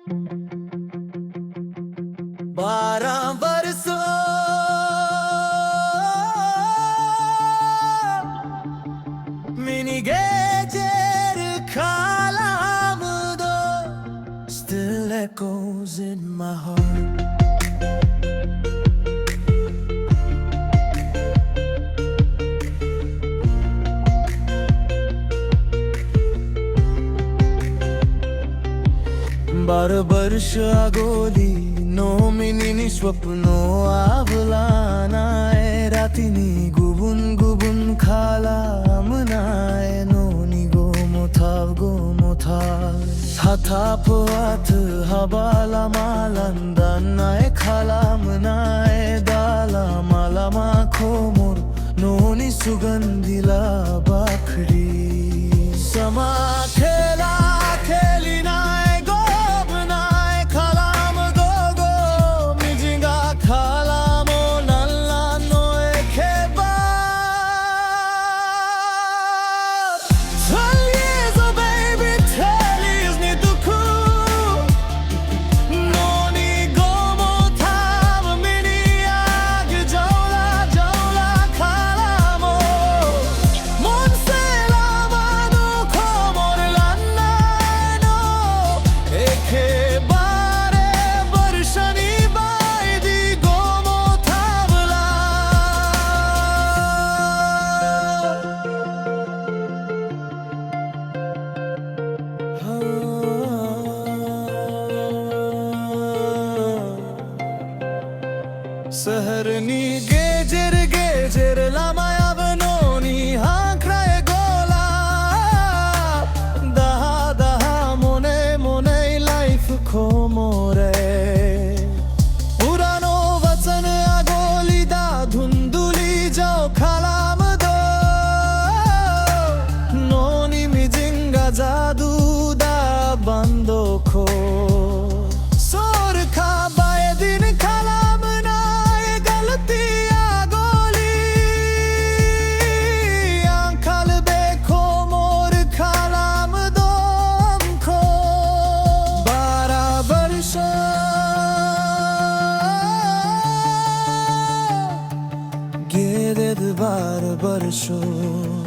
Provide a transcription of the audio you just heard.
12 बरसों mini geceler kalamdo still echoes in my heart. बारं वर्ष आगोली nominee स्वप्नो आवला नाय रातिनी गुबुन गुबुन खाला मनाय नोनी गो मोथाव हाथाप हाथ हाबाला मालांदा नाय खाला मनाय दाला माला खोमोर नोनी सुगंधिला बाखडी समा खेला खेली नाय सहरनी गेजेर लामाया बनोनी हांक्राय गोला दहा मोने लाइफ खो मोरे पुरानो वचन आगोली दा धुंदुली जाओ खालाम दो नोनी मिजिंगा जादू दा बंदो खो सोर खा बाए दिन खाला Get it bar bar show